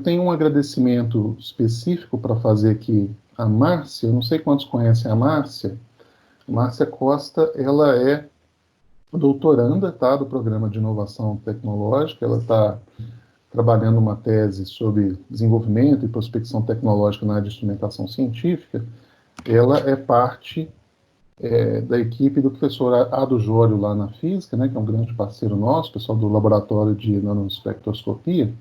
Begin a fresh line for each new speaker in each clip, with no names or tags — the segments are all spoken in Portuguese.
tenho um agradecimento específico para fazer aqui à Márcia. Eu não sei quantos conhecem a Márcia. Márcia Costa, ela é doutoranda, tá, do Programa de Inovação Tecnológica. Ela está trabalhando uma tese sobre desenvolvimento e prospecção tecnológica na área de instrumentação científica. Ela é parte da equipe do professor Ado Jório lá na física, né, que é um grande parceiro nosso, pessoal do laboratório de nanoespectroscopia,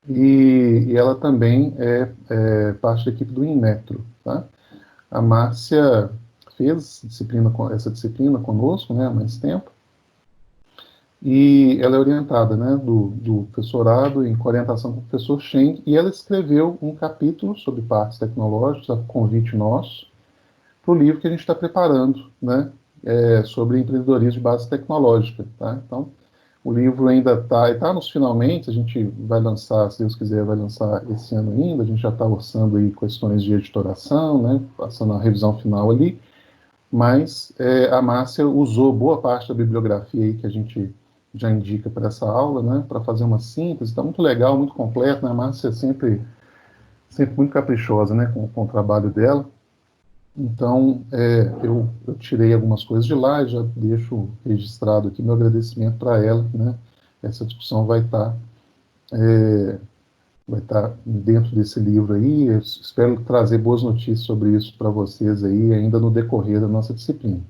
e ela também é parte da equipe do Inmetro, tá? A Márcia fez essa disciplina conosco, né, há mais tempo, e ela é orientada, né, do professorado em orientação com o professor Schenck, e ela escreveu um capítulo sobre parques tecnológicos, a convite nosso, para o livro que a gente está preparando, né, sobre empreendedorismo de base tecnológica, tá? Então, o livro ainda está nos finalmente, a gente vai lançar, se Deus quiser, vai lançar esse ano ainda, a gente já está orçando aí questões de editoração, né, passando a revisão final ali, mas a Márcia usou boa parte da bibliografia aí que a gente já indica para essa aula, né, para fazer uma síntese. Está muito legal, muito completo, né? A Márcia é sempre muito caprichosa, né, com o trabalho dela. Então, eu tirei algumas coisas de lá e já deixo registrado aqui meu agradecimento para ela, né? Essa discussão vai estar dentro desse livro aí. Eu espero trazer boas notícias sobre isso para vocês aí, ainda no decorrer da nossa disciplina.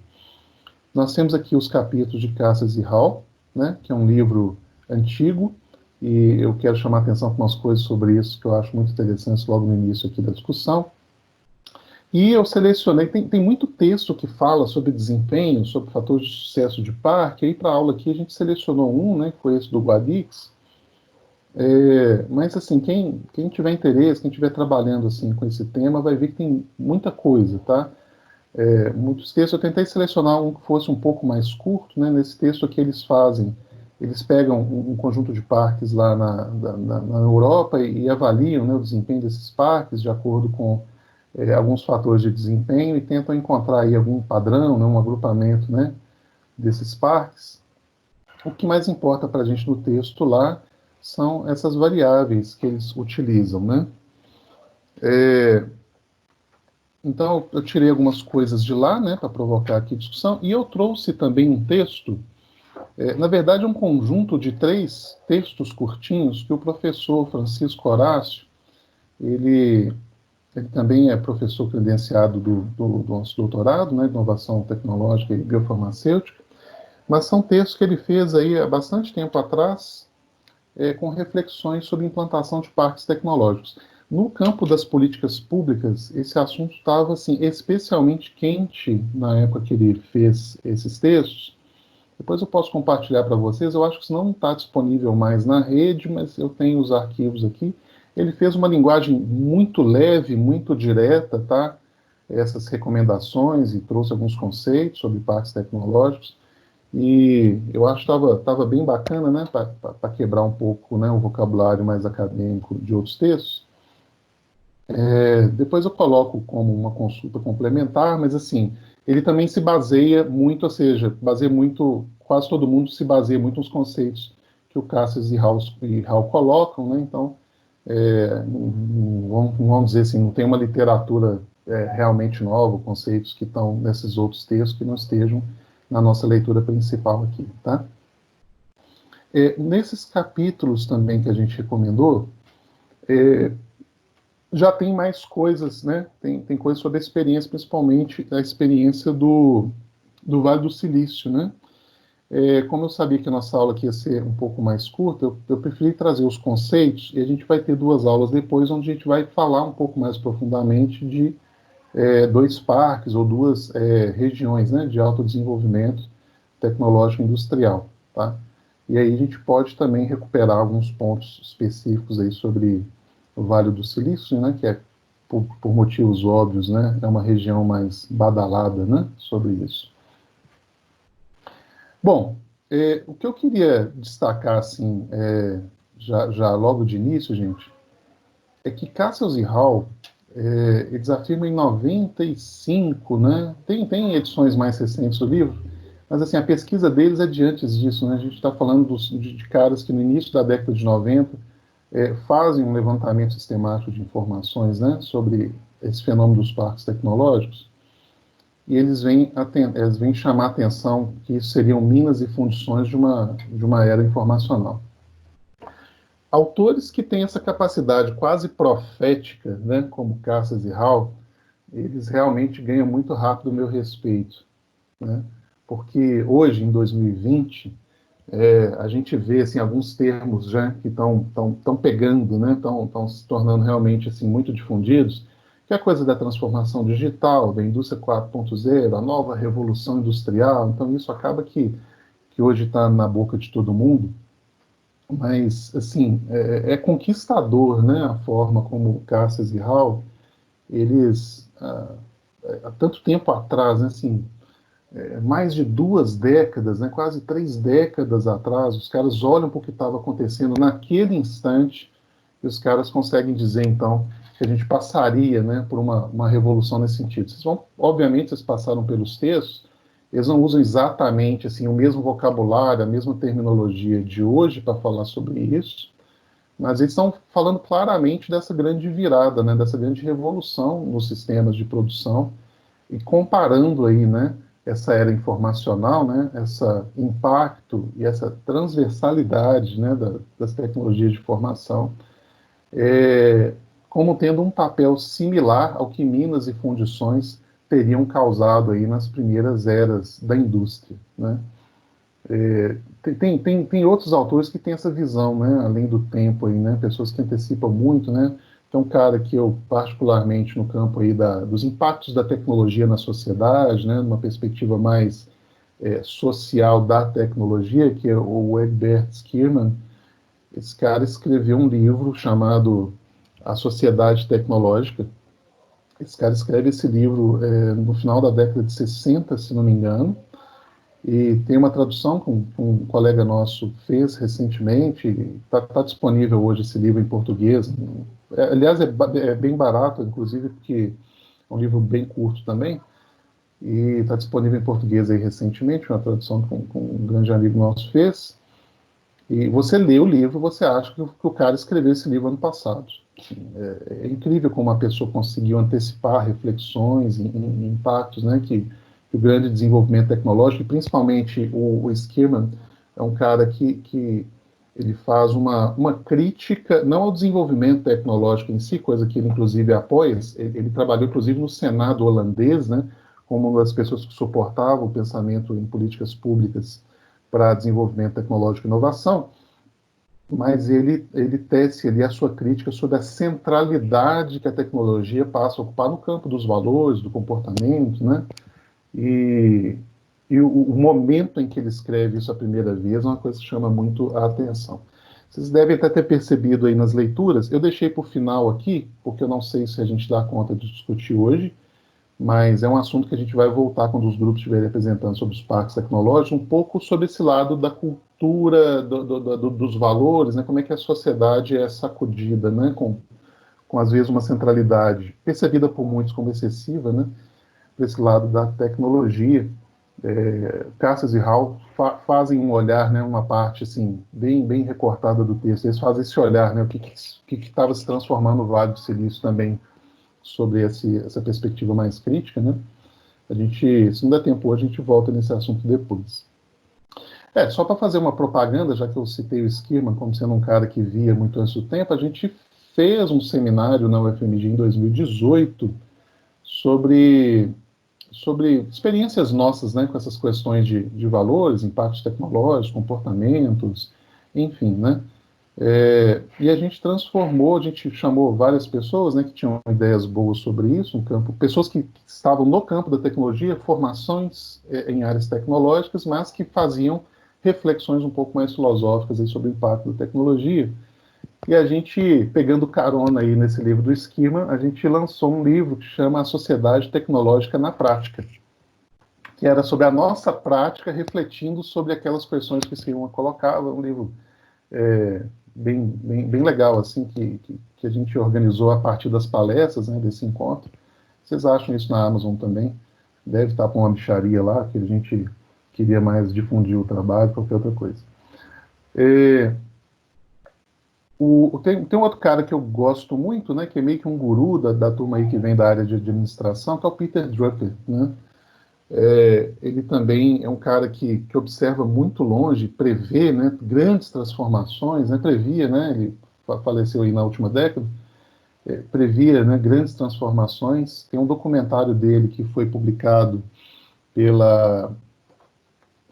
Nós temos aqui os capítulos de Cassas e Hall, né, que é um livro antigo, e eu quero chamar a atenção para umas coisas sobre isso que eu acho muito interessantes logo no início aqui da discussão. E eu selecionei, tem muito texto que fala sobre desempenho, sobre fatores de sucesso de parque. Aí para a aula aqui a gente selecionou um, né, que foi esse do Guadix. Mas assim, quem tiver interesse, quem estiver trabalhando assim com esse tema, vai ver que tem muita coisa, tá? Muitos textos, eu tentei selecionar um que fosse um pouco mais curto, né? Nesse texto aqui eles pegam um conjunto de parques lá na Europa e avaliam, né, o desempenho desses parques de acordo com alguns fatores de desempenho e tentam encontrar aí algum padrão, né, um agrupamento, né, desses parques. O que mais importa para a gente no texto lá são essas variáveis que eles utilizam, né? Então, eu tirei algumas coisas de lá, né, para provocar aqui discussão, e eu trouxe também um texto, na verdade, um conjunto de 3 textos curtinhos que o professor Francisco Horácio, ele também é professor credenciado do nosso doutorado, né, de inovação tecnológica e biofarmacêutica, mas são textos que ele fez aí há bastante tempo atrás, com reflexões sobre implantação de parques tecnológicos. No campo das políticas públicas, esse assunto estava assim, especialmente quente na época que ele fez esses textos. Depois eu posso compartilhar para vocês, eu acho que isso não está disponível mais na rede, mas eu tenho os arquivos aqui. Ele fez uma linguagem muito leve, muito direta, tá? Essas recomendações e trouxe alguns conceitos sobre parques tecnológicos. E eu acho que estava bem bacana, né? Para quebrar um pouco, né, o vocabulário mais acadêmico de outros textos. Depois eu coloco como uma consulta complementar, mas assim, ele também se baseia muito, ou seja, quase todo mundo se baseia muito nos conceitos que o Cassius e Hall colocam, né? Então, vamos dizer assim, não tem uma literatura realmente nova, conceitos que estão nesses outros textos que não estejam na nossa leitura principal aqui, tá? Nesses capítulos também que a gente recomendou, já tem mais coisas, né? Tem coisas sobre a experiência, principalmente a experiência do Vale do Silício, né? Como eu sabia que a nossa aula aqui ia ser um pouco mais curta, eu preferi trazer os conceitos e a gente vai ter 2 aulas depois, onde a gente vai falar um pouco mais profundamente de 2 parques ou 2 regiões, né, de alto desenvolvimento tecnológico industrial, tá? E aí a gente pode também recuperar alguns pontos específicos aí sobre o Vale do Silício, né, que é, por motivos óbvios, né, é uma região mais badalada, né, sobre isso. Bom, o que eu queria destacar, assim, já logo de início, gente, é que Cassius e Hall, eles afirmam em 95, né, tem edições mais recentes do livro, mas assim, a pesquisa deles é de antes disso, né, a gente está falando de caras que no início da década de 90 fazem um levantamento sistemático de informações, né, sobre esse fenômeno dos parques tecnológicos, e eles vêm chamar a atenção que isso seriam minas e fundições de uma era informacional. Autores que têm essa capacidade quase profética, né, como Cassas e Hall, eles realmente ganham muito rápido o meu respeito, né? Porque hoje, em 2020, a gente vê assim, alguns termos já que estão pegando, né? Estão se tornando realmente assim, muito difundidos, que é a coisa da transformação digital, da indústria 4.0, a nova revolução industrial. Então, isso acaba que hoje está na boca de todo mundo, mas assim, é conquistador, né? A forma como Cassius e Hall, eles, há tanto tempo atrás, né, assim, mais de 2 décadas, né, quase 3 décadas atrás, os caras olham para o que estava acontecendo naquele instante e os caras conseguem dizer, então, que a gente passaria, né, por uma revolução nesse sentido. Obviamente, vocês passaram pelos textos, eles não usam exatamente assim, o mesmo vocabulário, a mesma terminologia de hoje para falar sobre isso, mas eles estão falando claramente dessa grande virada, né, dessa grande revolução nos sistemas de produção, e comparando aí, né, essa era informacional, né, esse impacto e essa transversalidade, né, das tecnologias de informação, é, como tendo um papel similar ao que minas e fundições teriam causado aí nas primeiras eras da indústria, né. Tem outros autores que têm essa visão, né, além do tempo aí, né, pessoas que antecipam muito, né. Tem um cara que eu particularmente no campo aí dos impactos da tecnologia na sociedade, né, numa perspectiva mais social da tecnologia, que é o Egbert Schirman. Esse cara escreveu um livro chamado A Sociedade Tecnológica. Esse cara escreve esse livro no final da década de 60, se não me engano, e tem uma tradução que um colega nosso fez recentemente. Está disponível hoje esse livro em português. Aliás, é bem barato, inclusive, porque é um livro bem curto também. E está disponível em português aí recentemente, uma tradução que um grande amigo nosso fez. E você lê o livro, você acha que o cara escreveu esse livro ano passado. É incrível como a pessoa conseguiu antecipar reflexões, impactos, né, que o grande desenvolvimento tecnológico, e principalmente o Schirman, é um cara que ele faz uma crítica, não ao desenvolvimento tecnológico em si, coisa que ele inclusive apoia. Ele trabalhou inclusive no Senado holandês, né, como uma das pessoas que suportava o pensamento em políticas públicas para desenvolvimento tecnológico e inovação, mas ele tece ali a sua crítica sobre a centralidade que a tecnologia passa a ocupar no campo dos valores, do comportamento, né? E, o momento em que ele escreve isso a primeira vez é uma coisa que chama muito a atenção. Vocês devem até ter percebido aí nas leituras, eu deixei por final aqui, porque eu não sei se a gente dá conta de discutir hoje, mas é um assunto que a gente vai voltar quando os grupos estiverem apresentando sobre os parques tecnológicos, um pouco sobre esse lado da cultura, dos valores, né, como é que a sociedade é sacudida, né, com às vezes uma centralidade percebida por muitos como excessiva, né, para esse lado da tecnologia. Cassius e Hall fazem um olhar, né, uma parte assim bem recortada do texto. Eles fazem esse olhar, né, o que estava se transformando no Vale do Silício também sobre essa perspectiva mais crítica, né? A gente, se não der tempo hoje, a gente volta nesse assunto depois. Só para fazer uma propaganda, já que eu citei o Schirman como sendo um cara que via muito antes do tempo, a gente fez um seminário na UFMG em 2018 sobre experiências nossas, né, com essas questões de valores, impactos tecnológicos, comportamentos, enfim, né? E a gente transformou, a gente chamou várias pessoas, né, que tinham ideias boas sobre isso, pessoas que estavam no campo da tecnologia, formações em áreas tecnológicas, mas que faziam reflexões um pouco mais filosóficas aí sobre o impacto da tecnologia. E a gente, pegando carona aí nesse livro do Schirman, a gente lançou um livro que chama A Sociedade Tecnológica na Prática, que era sobre a nossa prática, refletindo sobre aquelas questões que o Schirman colocava. Um livro bem legal, assim, que a gente organizou a partir das palestras, né, desse encontro. Vocês acham isso na Amazon também? Deve estar com uma bicharia lá, que a gente queria mais difundir o trabalho, qualquer outra coisa. Tem um outro cara que eu gosto muito, né, que é meio que um guru da turma aí que vem da área de administração, que é o Peter Drucker, né? Ele também é um cara que observa muito longe, prevê, né, grandes transformações, né, previa, né, ele faleceu aí na última década, previa, né, grandes transformações. Tem um documentário dele que foi publicado pela,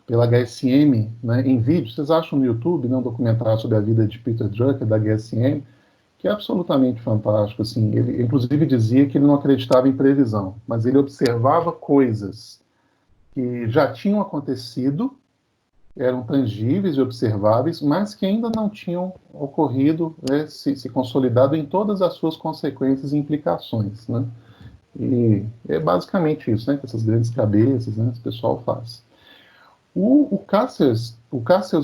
pela HSM, né, em vídeo. Vocês acham no YouTube, né, um documentário sobre a vida de Peter Drucker, da HSM, que é absolutamente fantástico. Assim, ele, inclusive, dizia que ele não acreditava em previsão, mas ele observava coisas que já tinham acontecido, eram tangíveis e observáveis, mas que ainda não tinham ocorrido, né, se consolidado em todas as suas consequências e implicações, né? E é basicamente isso, né, que essas grandes cabeças, né, esse pessoal faz. O Cassius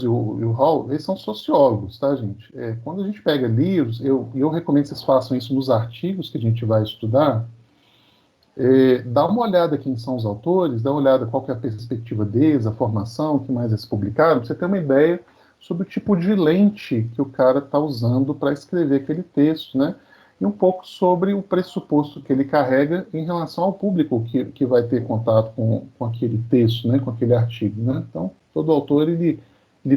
e o Hall, eles são sociólogos, tá, gente? Quando a gente pega livros, eu recomendo que vocês façam isso nos artigos que a gente vai estudar. Dá uma olhada quem são os autores, dá uma olhada qual que é a perspectiva deles, a formação, o que mais eles publicaram, para você ter uma ideia sobre o tipo de lente que o cara está usando para escrever aquele texto, né? E um pouco sobre o pressuposto que ele carrega em relação ao público que vai ter contato com aquele texto, né? Com aquele artigo, né? Então, todo autor, ele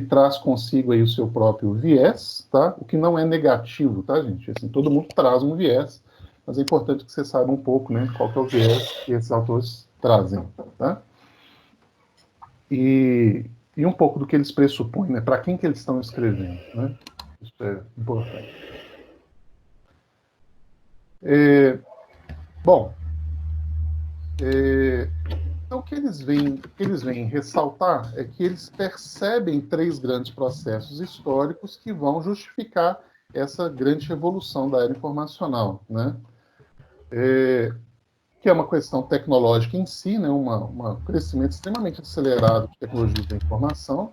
traz consigo aí o seu próprio viés, tá? O que não é negativo, tá, gente? Assim, todo mundo traz um viés, mas é importante que você saiba um pouco, né, qual que é o viés que esses autores trazem, tá? E um pouco do que eles pressupõem, né, para quem que eles estão escrevendo, né? Isso é importante. Bom, então o que eles vêm ressaltar é que eles percebem três grandes processos históricos que vão justificar essa grande revolução da era informacional, né? Que é uma questão tecnológica em si, né, um crescimento extremamente acelerado de tecnologias da informação.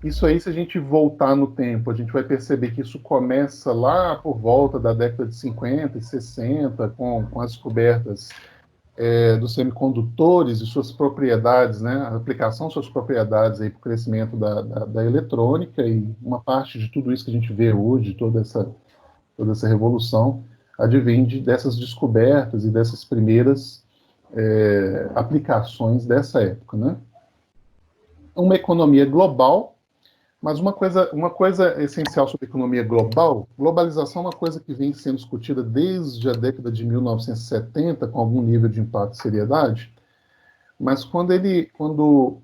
Isso aí, se a gente voltar no tempo, a gente vai perceber que isso começa lá por volta da década de 50 e 60, com as descobertas dos semicondutores e suas propriedades, né, a aplicação de suas propriedades para o crescimento da eletrônica, e uma parte de tudo isso que a gente vê hoje, toda essa revolução, advém dessas descobertas e dessas primeiras aplicações dessa época, né? Uma economia global, mas uma coisa essencial sobre a economia global, globalização é uma coisa que vem sendo discutida desde a década de 1970, com algum nível de impacto e seriedade, mas quando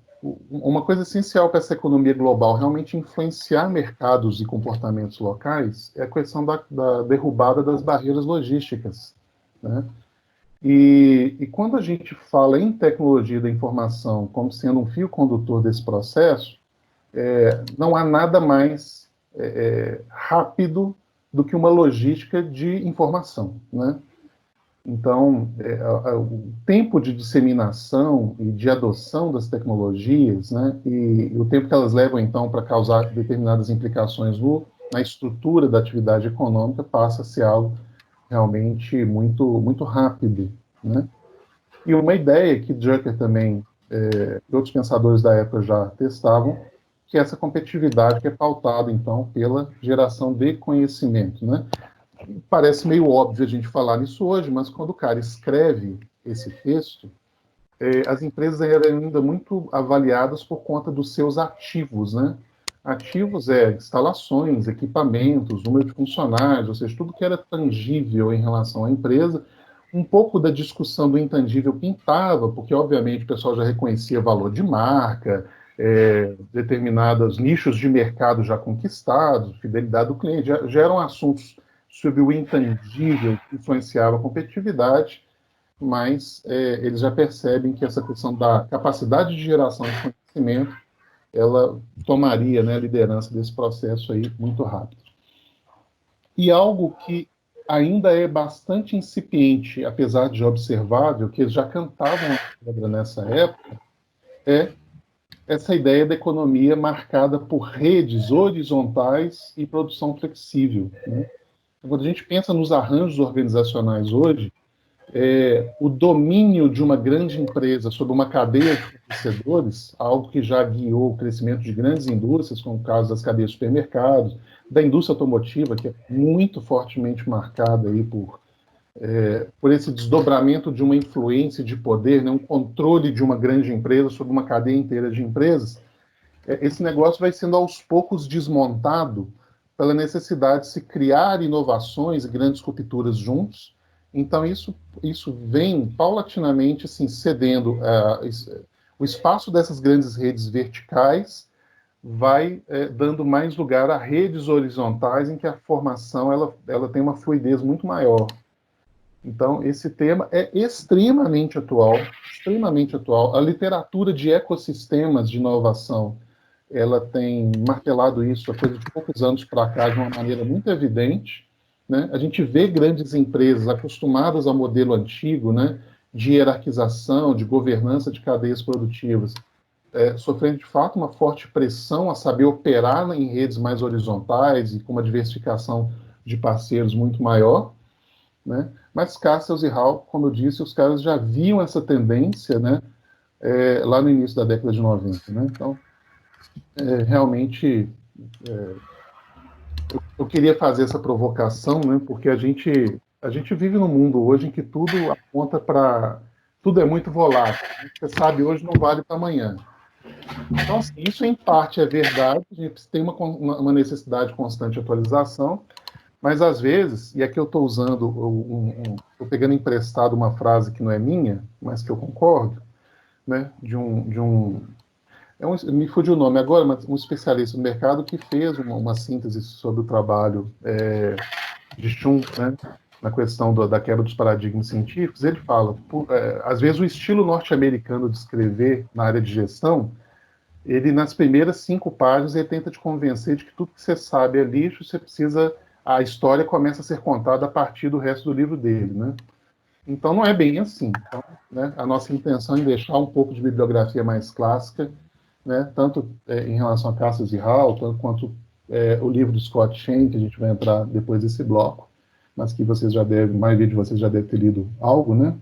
uma coisa essencial para essa economia global realmente influenciar mercados e comportamentos locais é a questão da derrubada das barreiras logísticas, né? E quando a gente fala em tecnologia da informação como sendo um fio condutor desse processo, não há nada mais rápido do que uma logística de informação, né? Então, o tempo de disseminação e de adoção das tecnologias, né, e o tempo que elas levam, então, para causar determinadas implicações na estrutura da atividade econômica passa a ser algo realmente muito, muito rápido, né? E uma ideia que Drucker também e outros pensadores da época já testavam, que é essa competitividade que é pautada, então, pela geração de conhecimento, né? Parece meio óbvio a gente falar nisso hoje, mas quando o cara escreve esse texto, as empresas eram ainda muito avaliadas por conta dos seus ativos, né? Ativos instalações, equipamentos, número de funcionários, ou seja, tudo que era tangível em relação à empresa. Um pouco da discussão do intangível pintava, porque obviamente o pessoal já reconhecia valor de marca, determinados nichos de mercado já conquistados, fidelidade do cliente, já eram assuntos sobre o intangível que influenciava a competitividade, mas eles já percebem que essa questão da capacidade de geração de conhecimento, ela tomaria, né, a liderança desse processo aí muito rápido. E algo que ainda é bastante incipiente, apesar de observável, que eles já cantavam nessa época, é essa ideia da economia marcada por redes horizontais e produção flexível, né? Quando a gente pensa nos arranjos organizacionais hoje, o domínio de uma grande empresa sobre uma cadeia de fornecedores, algo que já guiou o crescimento de grandes indústrias, como o caso das cadeias de supermercados, da indústria automotiva, que é muito fortemente marcada aí por esse desdobramento de uma influência de poder, né, um controle de uma grande empresa sobre uma cadeia inteira de empresas, esse negócio vai sendo aos poucos desmontado pela necessidade de se criar inovações e grandes rupturas juntos. Então, isso vem paulatinamente assim, cedendo. O espaço dessas grandes redes verticais vai dando mais lugar a redes horizontais em que a formação ela tem uma fluidez muito maior. Então, esse tema é extremamente atual, extremamente atual. A literatura de ecossistemas de inovação, ela tem martelado isso há coisa de poucos anos para cá de uma maneira muito evidente, né? A gente vê grandes empresas acostumadas ao modelo antigo, né, de hierarquização, de governança de cadeias produtivas, sofrendo de fato uma forte pressão a saber operar em redes mais horizontais e com uma diversificação de parceiros muito maior, né? Mas Castells e Hall, como eu disse, os caras já viam essa tendência, né, lá no início da década de 90. Né? Então, realmente, eu queria fazer essa provocação, né, porque a gente vive num mundo hoje em que tudo aponta para... Tudo é muito volátil. Você sabe hoje não vale para amanhã. Então, assim, isso em parte é verdade, a gente tem uma necessidade de constante atualização, mas às vezes, e aqui eu estou usando, estou pegando emprestado uma frase que não é minha, mas que eu concordo, né, me fugiu o nome agora, mas um especialista no mercado que fez uma síntese sobre o trabalho de Schum, né, na questão da quebra dos paradigmas científicos. Ele fala, às vezes o estilo norte-americano de escrever na área de gestão, ele nas primeiras 5 páginas ele tenta te convencer de que tudo que você sabe é lixo, você precisa, a história começa a ser contada a partir do resto do livro dele, né? Então não é bem assim. Então, né, a nossa intenção é deixar um pouco de bibliografia mais clássica, né, tanto em relação a Cassius e Hall, tanto quanto o livro do Scott Shane, que a gente vai entrar depois desse bloco, mas que vocês já devem, a maioria de vocês já deve ter lido algo, né,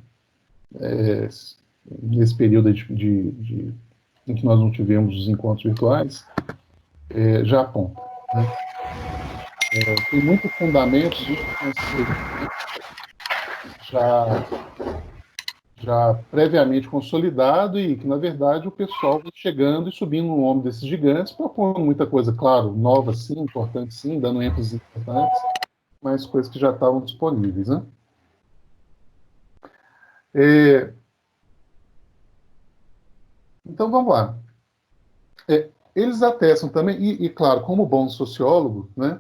nesse período em que nós não tivemos os encontros virtuais, já aponta. Né? Tem muitos fundamentos, muitos conceitos, né, já previamente consolidado e que, na verdade, o pessoal vai chegando e subindo no ombro desses gigantes, propondo muita coisa, claro, nova sim, importante sim, dando ênfase importantes, mas coisas que já estavam disponíveis. Né? Então, vamos lá. Eles atestam também, e claro, como bom sociólogo, né,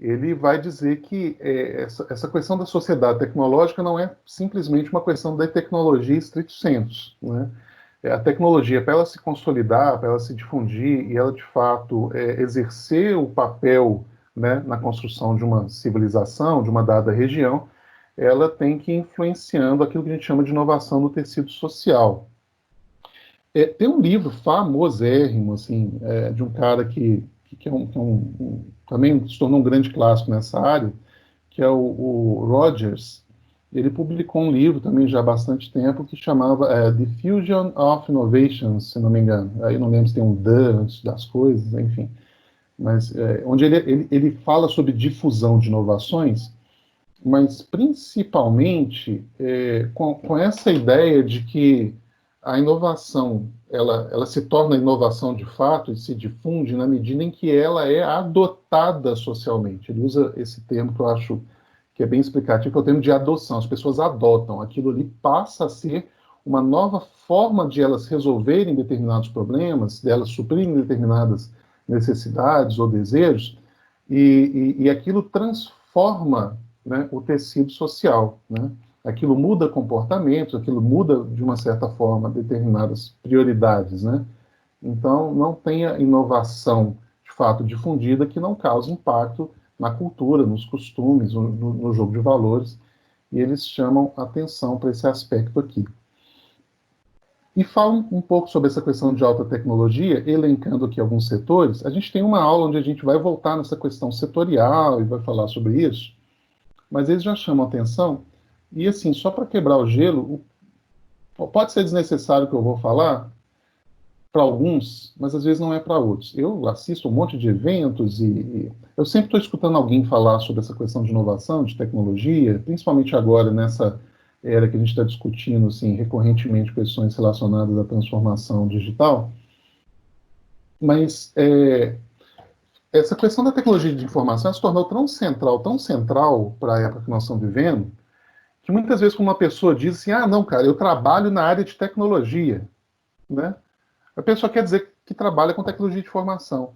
ele vai dizer que essa questão da sociedade tecnológica não é simplesmente uma questão da tecnologia estricto sensu. Né? A tecnologia, para ela se consolidar, para ela se difundir e ela, de fato, exercer o papel, né, na construção de uma civilização, de uma dada região, ela tem que ir influenciando aquilo que a gente chama de inovação no tecido social. Tem um livro famosérrimo, assim, de um cara que também se tornou um grande clássico nessa área, que é o Rogers. Ele publicou um livro também já há bastante tempo que chamava Diffusion of Innovations, se não me engano. Aí não lembro se tem um "the" antes das coisas, enfim. Mas onde ele fala sobre difusão de inovações, mas principalmente com essa ideia de que a inovação ela se torna inovação de fato e se difunde na medida em que ela é adotada socialmente. Ele usa esse termo que eu acho que é bem explicativo, que é o termo de adoção. As pessoas adotam, aquilo ali passa a ser uma nova forma de elas resolverem determinados problemas, de elas suprirem determinadas necessidades ou desejos, e aquilo transforma, né, o tecido social, né? Aquilo muda comportamentos, aquilo muda, de uma certa forma, determinadas prioridades, né? Então, não tenha inovação, de fato, difundida que não cause impacto na cultura, nos costumes, no jogo de valores, e eles chamam atenção para esse aspecto aqui. E falam um pouco sobre essa questão de alta tecnologia, elencando aqui alguns setores. A gente tem uma aula onde a gente vai voltar nessa questão setorial e vai falar sobre isso, mas eles já chamam atenção. E assim, só para quebrar o gelo, pode ser desnecessário o que eu vou falar, para alguns, mas às vezes não é para outros. Eu assisto um monte de eventos e eu sempre estou escutando alguém falar sobre essa questão de inovação, de tecnologia, principalmente agora nessa era que a gente está discutindo assim, recorrentemente questões relacionadas à transformação digital. Mas essa questão da tecnologia de informação se tornou tão central para a época que nós estamos vivendo, que muitas vezes quando uma pessoa diz assim, ah, não, cara, eu trabalho na área de tecnologia, né? A pessoa quer dizer que trabalha com tecnologia de informação.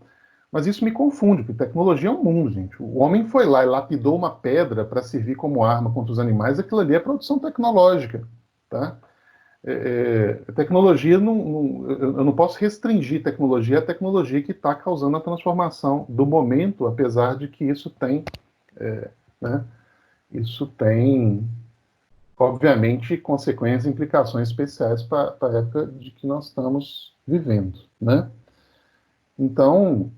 Mas isso me confunde, porque tecnologia é um mundo, gente. O homem foi lá e lapidou uma pedra para servir como arma contra os animais, aquilo ali é produção tecnológica, tá? Tecnologia, eu não posso restringir tecnologia à tecnologia que está causando a transformação do momento, apesar de que né, isso tem, obviamente, consequências e implicações especiais para a época de que nós estamos vivendo, né? Então,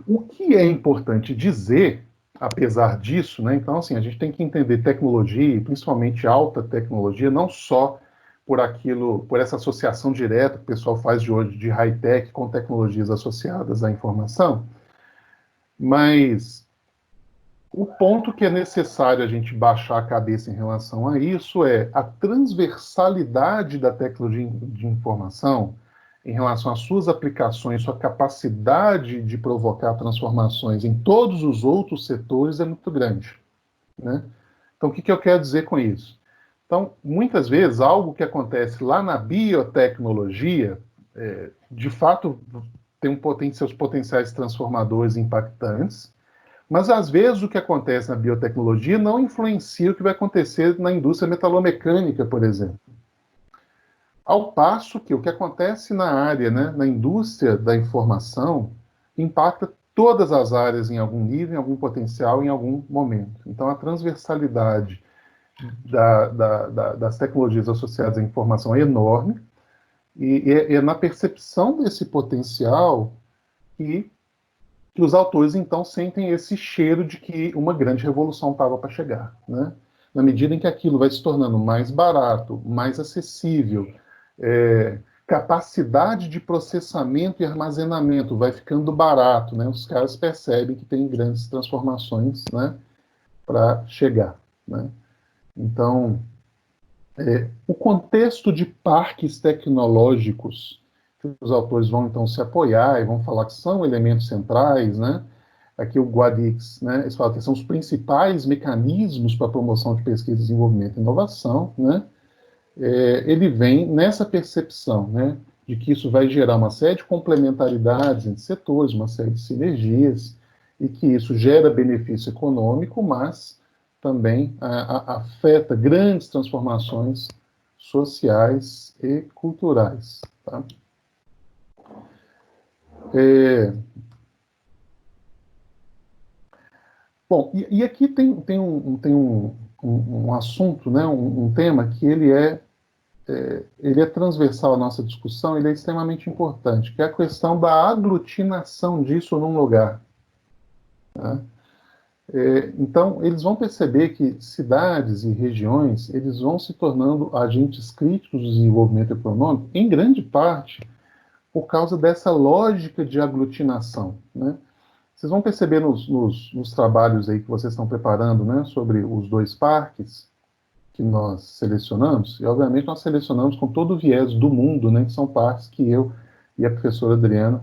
o que é importante dizer, apesar disso, né? Então, assim, a gente tem que entender tecnologia, principalmente alta tecnologia, não só por essa associação direta que o pessoal faz de hoje de high-tech com tecnologias associadas à informação, mas o ponto que é necessário a gente baixar a cabeça em relação a isso é a transversalidade da tecnologia de informação em relação às suas aplicações, sua capacidade de provocar transformações em todos os outros setores é muito grande, né? Então, o que eu quero dizer com isso? Então, muitas vezes, algo que acontece lá na biotecnologia, de fato, tem seus potenciais transformadores impactantes, mas, às vezes, o que acontece na biotecnologia não influencia o que vai acontecer na indústria metalomecânica, por exemplo. Ao passo que o que acontece na área, né, na indústria da informação, impacta todas as áreas em algum nível, em algum potencial, em algum momento. Então, a transversalidade das tecnologias associadas à informação é enorme, e é na percepção desse potencial que os autores, então, sentem esse cheiro de que uma grande revolução estava para chegar, né? Na medida em que aquilo vai se tornando mais barato, mais acessível, capacidade de processamento e armazenamento vai ficando barato, né? Os caras percebem que tem grandes transformações, né, para chegar, né? Então, o contexto de parques tecnológicos que os autores vão, então, se apoiar e vão falar que são elementos centrais, né? Aqui o Guadix, né, eles falam que são os principais mecanismos para a promoção de pesquisa, desenvolvimento e inovação, né? Ele vem nessa percepção, né, de que isso vai gerar uma série de complementaridades entre setores, uma série de sinergias, e que isso gera benefício econômico, mas também afeta grandes transformações sociais e culturais. Tá? Bom, e aqui tem um assunto, né, um tema que ele é transversal à nossa discussão, ele é extremamente importante, que é a questão da aglutinação disso num lugar. Tá? Então, eles vão perceber que cidades e regiões, eles vão se tornando agentes críticos do desenvolvimento econômico, em grande parte, por causa dessa lógica de aglutinação, né? Vocês vão perceber nos trabalhos aí que vocês estão preparando, né, sobre os 2 parques que nós selecionamos, e obviamente nós selecionamos com todo o viés do mundo, né, que são parques que eu e a professora Adriana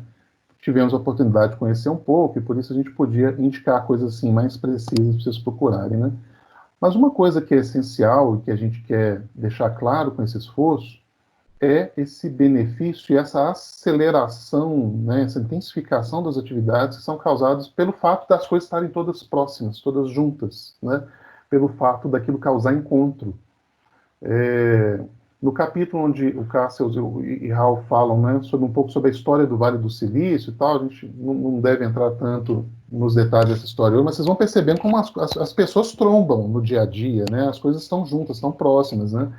tivemos a oportunidade de conhecer um pouco, e por isso a gente podia indicar coisas assim mais precisas para vocês procurarem, né? Mas uma coisa que é essencial e que a gente quer deixar claro com esse esforço é esse benefício e essa aceleração, né, essa intensificação das atividades que são causadas pelo fato das coisas estarem todas próximas, todas juntas, né, pelo fato daquilo causar encontro. No capítulo onde o Cassels e Hall falam, né, sobre um pouco sobre a história do Vale do Silício e tal, a gente não deve entrar tanto nos detalhes dessa história, mas vocês vão percebendo como as pessoas trombam no dia a dia, né, as coisas estão juntas, estão próximas, né.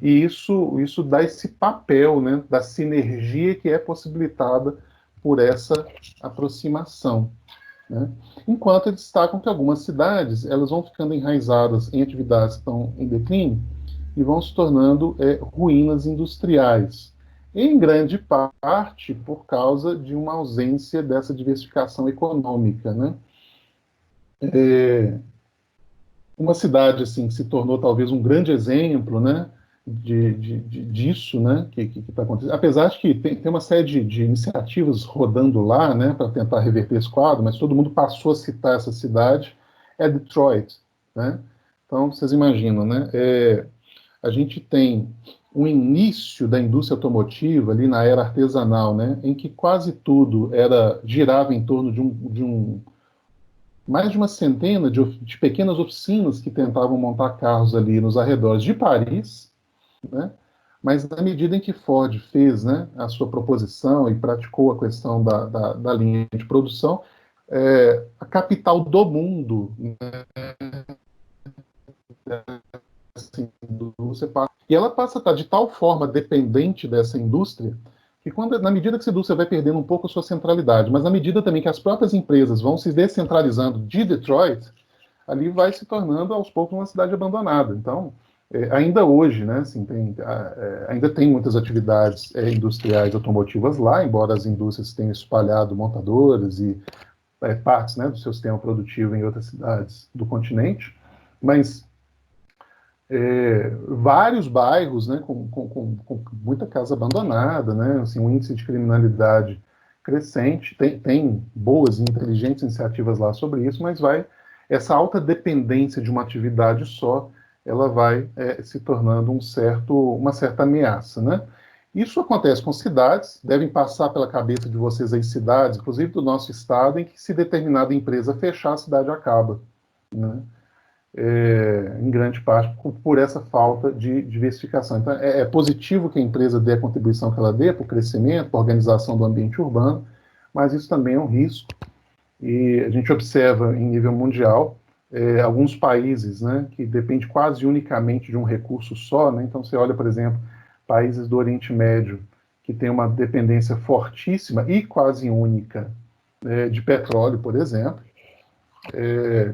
E isso dá esse papel, né, da sinergia que é possibilitada por essa aproximação, né? Enquanto eles destacam que algumas cidades elas vão ficando enraizadas em atividades que estão em declínio e vão se tornando ruínas industriais. em grande parte por causa de uma ausência dessa diversificação econômica, né? É, uma cidade assim que se tornou talvez um grande exemplo, né, disso, né, que está acontecendo. Apesar de que tem uma série de iniciativas rodando lá, né, para tentar reverter esse quadro, mas todo mundo passou a citar essa cidade, é Detroit, né? Então vocês imaginam, né? A gente tem um início da indústria automotiva ali na era artesanal, né, em que quase tudo girava em torno de mais de uma centena de pequenas oficinas que tentavam montar carros ali nos arredores de Paris, né? Mas na medida em que Ford fez, né, a sua proposição e praticou a questão da linha de produção, a capital do mundo, né, assim, e ela passa a estar de tal forma dependente dessa indústria que na medida que essa indústria vai perdendo um pouco a sua centralidade, mas na medida também que as próprias empresas vão se descentralizando de Detroit, ali vai se tornando aos poucos uma cidade abandonada. Então, ainda hoje, né, assim, ainda tem muitas atividades industriais automotivas lá, embora as indústrias tenham espalhado montadoras e partes, né, do seu sistema produtivo em outras cidades do continente, mas vários bairros, né, com muita casa abandonada, né, assim, um índice de criminalidade crescente, tem boas e inteligentes iniciativas lá sobre isso, mas essa alta dependência de uma atividade só, ela vai se tornando uma certa ameaça, né? Isso acontece com cidades, devem passar pela cabeça de vocês aí cidades, inclusive do nosso estado, em que se determinada empresa fechar, a cidade acaba, né? Em grande parte por essa falta de diversificação. Então, é positivo que a empresa dê a contribuição que ela dê para o crescimento, para a organização do ambiente urbano, mas isso também é um risco. E a gente observa em nível mundial alguns países, né, que dependem quase unicamente de um recurso só, né? Então, você olha, por exemplo, países do Oriente Médio, que têm uma dependência fortíssima e quase única de petróleo, por exemplo,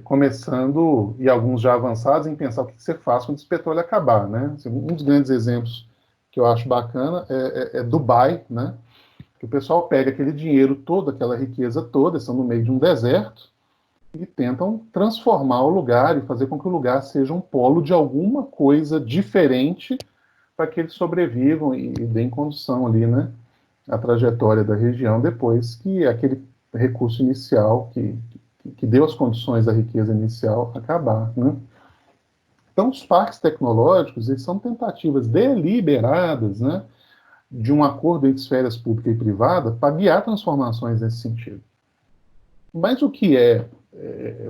começando, e alguns já avançados, em pensar o que você faz quando esse petróleo acabar, né? Assim, um dos grandes exemplos que eu acho bacana é Dubai, né? Que o pessoal pega aquele dinheiro todo, aquela riqueza toda, estão no meio de um deserto, e tentam transformar o lugar e fazer com que o lugar seja um polo de alguma coisa diferente para que eles sobrevivam e deem condução ali, né? A trajetória da região depois que aquele recurso inicial que deu as condições da riqueza inicial acabar, né? Então, os parques tecnológicos, eles são tentativas deliberadas, né, de um acordo entre esferas pública e privada para guiar transformações nesse sentido. Mas o que é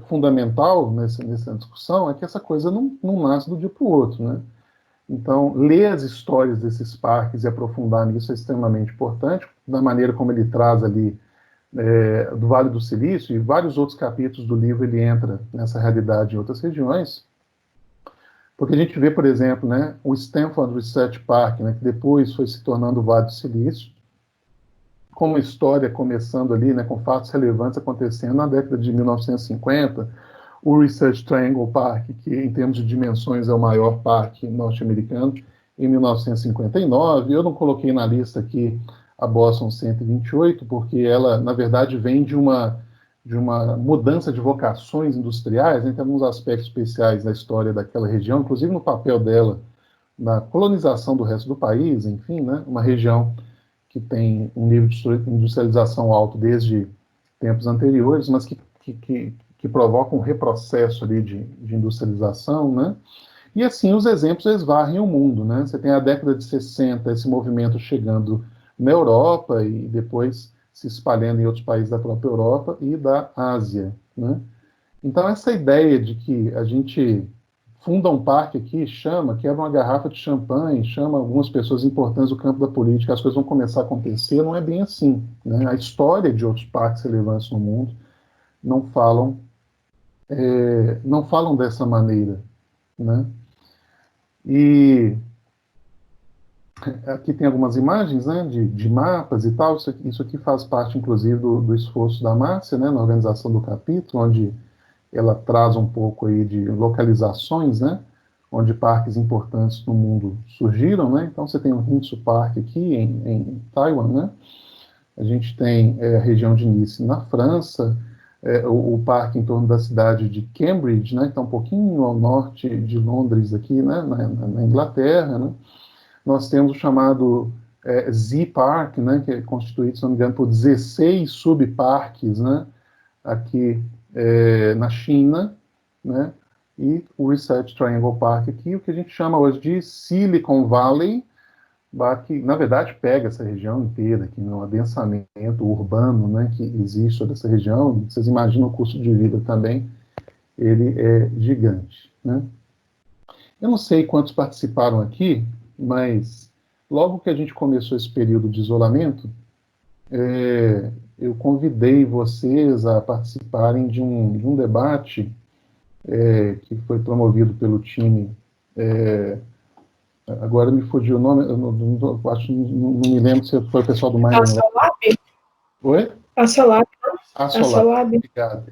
fundamental nessa discussão é que essa coisa não nasce do dia para o outro, né? Então, ler as histórias desses parques e aprofundar nisso é extremamente importante, da maneira como ele traz ali do Vale do Silício, e vários outros capítulos do livro ele entra nessa realidade em outras regiões, porque a gente vê, por exemplo, né, o Stanford Research Park, né, que depois foi se tornando o Vale do Silício, com uma história começando ali, né, com fatos relevantes acontecendo na década de 1950, o Research Triangle Park, que em termos de dimensões é o maior parque norte-americano, em 1959. Eu não coloquei na lista aqui a Boston 128, porque ela, na verdade, vem de uma mudança de vocações industriais, né? Tem alguns aspectos especiais da história daquela região, inclusive no papel dela na colonização do resto do país, enfim, né? Uma região que tem um nível de industrialização alto desde tempos anteriores, mas que provoca um reprocesso ali de industrialização, né? E assim os exemplos esvarrem o mundo, né? Você tem a década de 60, esse movimento chegando na Europa e depois se espalhando em outros países da própria Europa e da Ásia, né? Então essa ideia de que a gente funda um parque aqui, quebra uma garrafa de champanhe, chama algumas pessoas importantes do campo da política, as coisas vão começar a acontecer, não é bem assim, né? A história de outros parques relevantes no mundo não falam, não falam dessa maneira, né? E aqui tem algumas imagens, né, de mapas e tal. Isso aqui faz parte, inclusive, do esforço da Márcia, né, na organização do capítulo, onde ela traz um pouco aí de localizações, né, onde parques importantes no mundo surgiram, né? Então você tem o Hsinchu Park aqui em Taiwan, né? A gente tem a região de Nice na França, o parque em torno da cidade de Cambridge, né? Que está um pouquinho ao norte de Londres aqui, né? Na Inglaterra, né? Nós temos o chamado Z-Park, né? Que é constituído, se não me engano, por 16 subparques, né? Aqui na China, né? E o Research Triangle Park aqui, o que a gente chama hoje de Silicon Valley, que na verdade pega essa região inteira, que no adensamento urbano, né, que existe sobre essa região. Vocês imaginam o custo de vida também, ele é gigante, né? Eu não sei quantos participaram aqui, mas logo que a gente começou esse período de isolamento, eu convidei vocês a participarem de um debate que foi promovido pelo time. Agora me fugiu o nome, eu não me lembro se foi o pessoal do Mind.
A Solab?
Oi?
A Solab.
A Solab. Obrigado.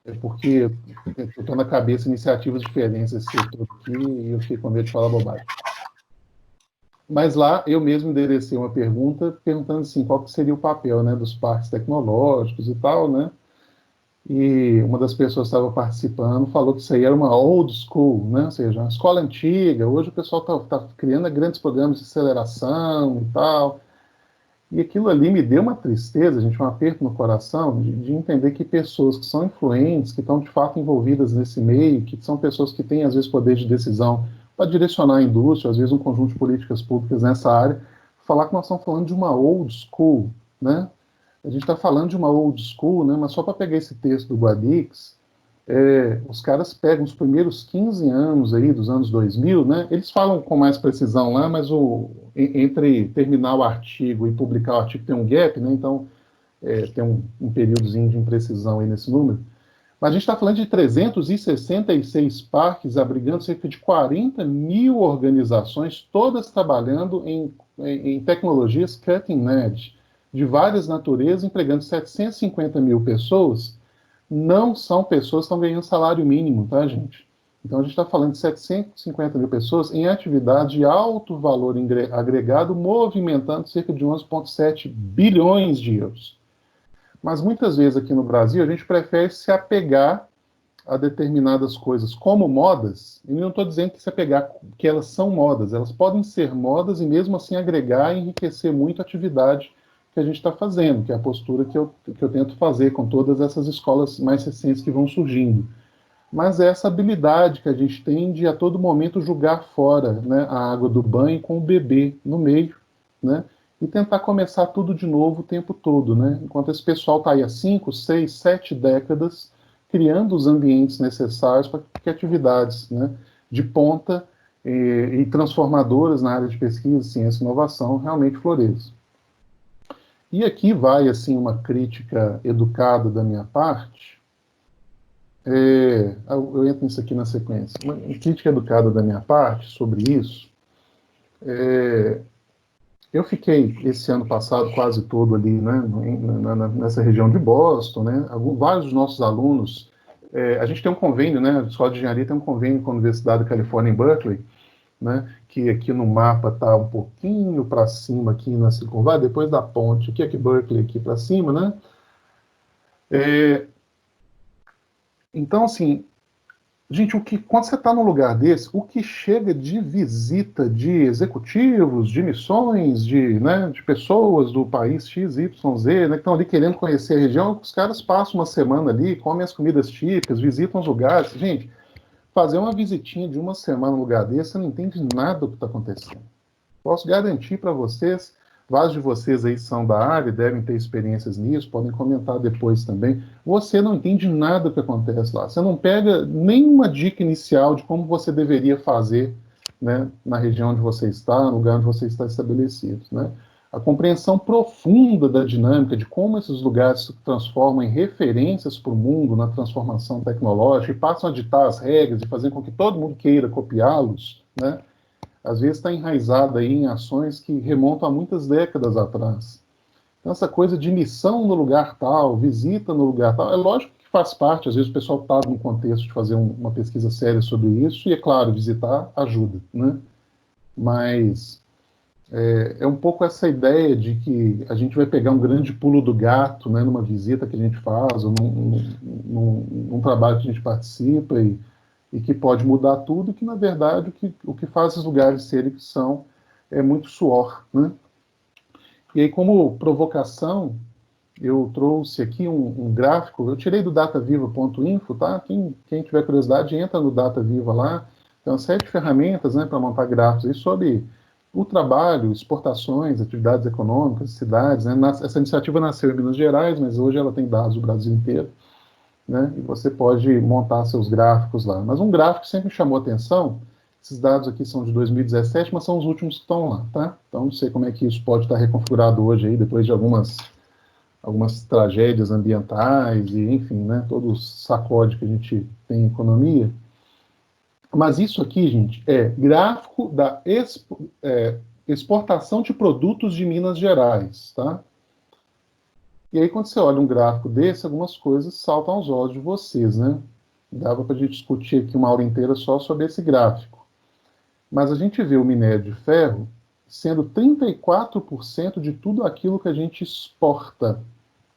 É porque eu estou na cabeça iniciativas diferentes desse setor aqui e eu fiquei com medo de falar bobagem. Mas lá eu mesmo enderecei uma pergunta perguntando assim, qual que seria o papel, né, dos parques tecnológicos e tal, né? E uma das pessoas que estava participando falou que isso aí era uma old school, né? Ou seja, uma escola antiga. Hoje o pessoal está criando grandes programas de aceleração e tal. E aquilo ali me deu uma tristeza, gente, um aperto no coração, de entender que pessoas que são influentes, que estão de fato envolvidas nesse meio, que são pessoas que têm, às vezes, poder de decisão para direcionar a indústria, às vezes um conjunto de políticas públicas nessa área, falar que nós estamos falando de uma old school, né? A gente está falando de uma old school, né? Mas só para pegar esse texto do Guadix, os caras pegam os primeiros 15 anos aí, dos anos 2000, né? Eles falam com mais precisão lá, mas entre terminar o artigo e publicar o artigo tem um gap, né? Então tem um períodozinho de imprecisão aí nesse número. Mas a gente está falando de 366 parques, abrigando cerca de 40 mil organizações, todas trabalhando em tecnologias cutting edge, de várias naturezas, empregando 750 mil pessoas. Não são pessoas que estão ganhando salário mínimo, tá, gente? Então a gente está falando de 750 mil pessoas em atividade de alto valor agregado, movimentando cerca de 11,7 bilhões de euros. Mas muitas vezes aqui no Brasil a gente prefere se apegar a determinadas coisas como modas, e não estou dizendo que se apegar que elas são modas, elas podem ser modas e mesmo assim agregar e enriquecer muito a atividade que a gente está fazendo, que é a postura que eu tento fazer com todas essas escolas mais recentes que vão surgindo. Mas é essa habilidade que a gente tem de a todo momento jogar fora, né, a água do banho com o bebê no meio, né, e tentar começar tudo de novo o tempo todo, né, enquanto esse pessoal está aí há 5, 6, 7 décadas criando os ambientes necessários para que atividades, né, de ponta e transformadoras na área de pesquisa, ciência e inovação realmente floresçam. E aqui vai assim uma crítica educada da minha parte. Eu entro nisso aqui na sequência. Uma crítica educada da minha parte sobre isso. Eu fiquei esse ano passado quase todo ali, né, nessa região de Boston, né? Vários dos nossos alunos. A gente tem um convênio, né? A Escola de Engenharia tem um convênio com a Universidade da Califórnia em Berkeley, né, que aqui no mapa está um pouquinho para cima, aqui na Silicon Valley, depois da ponte, aqui Berkeley, aqui para cima, né? Então, assim, gente, quando você está num lugar desse, o que chega de visita de executivos, de missões, né, de pessoas do país X, Y, Z, né, que estão ali querendo conhecer a região, os caras passam uma semana ali, comem as comidas típicas, visitam os lugares. Gente, fazer uma visitinha de uma semana num lugar desse, você não entende nada do que está acontecendo. Posso garantir para vocês, vários de vocês aí são da área, devem ter experiências nisso, podem comentar depois também. Você não entende nada do que acontece lá. Você não pega nenhuma dica inicial de como você deveria fazer, né, na região onde você está, no lugar onde você está estabelecido, né? A compreensão profunda da dinâmica de como esses lugares se transformam em referências para o mundo na transformação tecnológica e passam a ditar as regras e fazer com que todo mundo queira copiá-los, né? Às vezes está enraizada aí em ações que remontam a muitas décadas atrás. Então, essa coisa de missão no lugar tal, visita no lugar tal, é lógico que faz parte, às vezes o pessoal está no contexto de fazer uma pesquisa séria sobre isso, e é claro, visitar ajuda, né? Mas é um pouco essa ideia de que a gente vai pegar um grande pulo do gato, né, numa visita que a gente faz, ou num trabalho que a gente participa, e que pode mudar tudo, e que, na verdade, o que faz esses lugares serem que são é muito suor, né? E aí, como provocação, eu trouxe aqui um gráfico, eu tirei do dataviva.info, tá? Quem tiver curiosidade, entra no DataViva lá, tem uma série de ferramentas, né, para montar gráficos aí sobre o trabalho, exportações, atividades econômicas, cidades, né? Essa iniciativa nasceu em Minas Gerais, mas hoje ela tem dados do Brasil inteiro, né? E você pode montar seus gráficos lá. Mas um gráfico que sempre me chamou a atenção, esses dados aqui são de 2017, mas são os últimos que estão lá, tá? Então não sei como é que isso pode estar reconfigurado hoje aí, depois de algumas tragédias ambientais e, enfim, né, todo o sacode que a gente tem em economia. Mas isso aqui, gente, é gráfico da exportação de produtos de Minas Gerais, tá? E aí, quando você olha um gráfico desse, algumas coisas saltam aos olhos de vocês, né? Dava para a gente discutir aqui uma aula inteira só sobre esse gráfico. Mas a gente vê o minério de ferro sendo 34% de tudo aquilo que a gente exporta.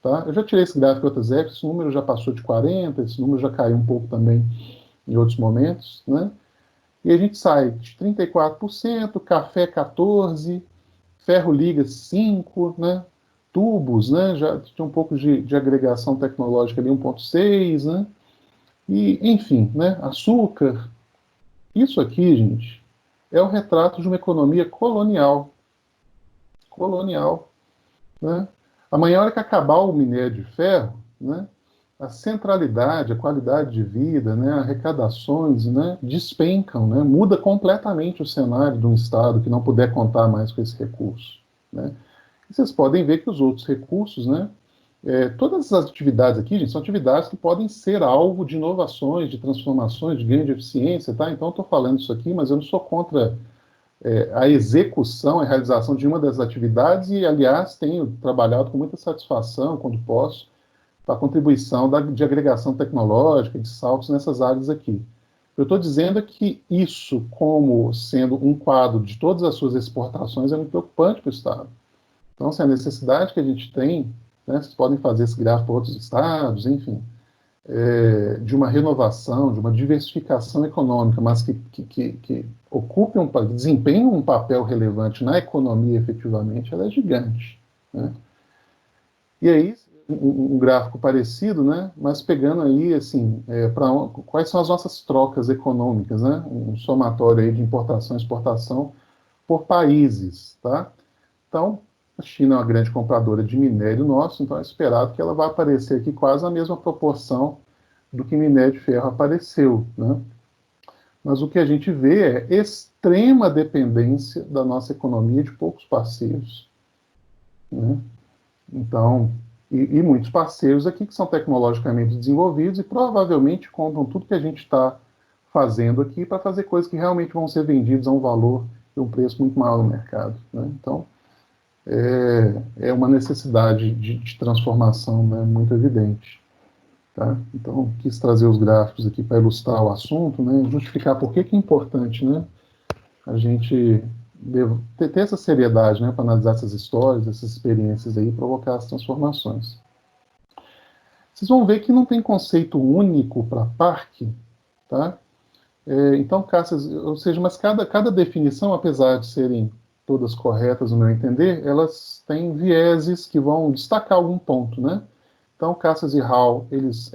Tá? Eu já tirei esse gráfico de outras épocas, esse número já passou de 40%, esse número já caiu um pouco também em outros momentos, né? E a gente sai de 34%, café 14%, ferro liga 5%, né? Tubos, né? Já tinha um pouco de agregação tecnológica ali, 1,6%, né? E, enfim, né? Açúcar. Isso aqui, gente, é o retrato de uma economia colonial. Colonial, né? Amanhã, a hora que acabar o minério de ferro, né, a centralidade, a qualidade de vida, né, arrecadações, né, despencam, né, muda completamente o cenário de um Estado que não puder contar mais com esse recurso, né. E vocês podem ver que os outros recursos, né, todas as atividades aqui, gente, são atividades que podem ser alvo de inovações, de transformações, de ganho de eficiência, tá? Então, eu estou falando isso aqui, mas eu não sou contra a execução, a realização de uma das atividades e, aliás, tenho trabalhado com muita satisfação, quando posso, para a contribuição de agregação tecnológica, de saltos nessas áreas aqui. Eu estou dizendo que isso, como sendo um quadro de todas as suas exportações, é muito preocupante para o Estado. Então, assim, a necessidade que a gente tem, né, vocês podem fazer esse gráfico para outros estados, enfim, de uma renovação, de uma diversificação econômica, mas que ocupe desempenhe um papel relevante na economia efetivamente, ela é gigante, né? E aí, um gráfico parecido, né, mas pegando aí, assim, quais são as nossas trocas econômicas, né, um somatório aí de importação e exportação por países, tá? Então, a China é uma grande compradora de minério nosso, então é esperado que ela vá aparecer aqui quase na mesma proporção do que minério de ferro apareceu, né? Mas o que a gente vê é extrema dependência da nossa economia de poucos parceiros, né? Então, e muitos parceiros aqui que são tecnologicamente desenvolvidos e provavelmente compram tudo que a gente está fazendo aqui para fazer coisas que realmente vão ser vendidas a um valor e um preço muito maior no mercado, né? Então, é uma necessidade de transformação, né, muito evidente. Tá? Então, quis trazer os gráficos aqui para ilustrar o assunto, né, justificar por que é importante, né, a gente ter essa seriedade, né, para analisar essas histórias, essas experiências aí, e provocar as transformações. Vocês vão ver que não tem conceito único para parque, tá? Então, ou seja, mas cada definição, apesar de serem todas corretas no meu entender, elas têm vieses que vão destacar algum ponto, né? Então, Cassas e Hall, eles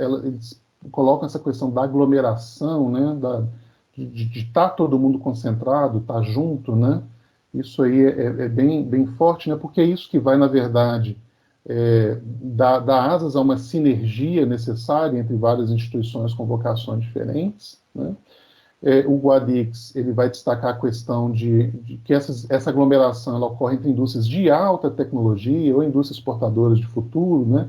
colocam essa questão da aglomeração, né? De estar todo mundo concentrado, estar junto, né? Isso aí é bem forte, né? Porque é isso que vai, na verdade, dar asas a uma sinergia necessária entre várias instituições com vocações diferentes, né? O Guadix ele vai destacar a questão de que essa aglomeração ela ocorre entre indústrias de alta tecnologia ou indústrias exportadoras de futuro, né,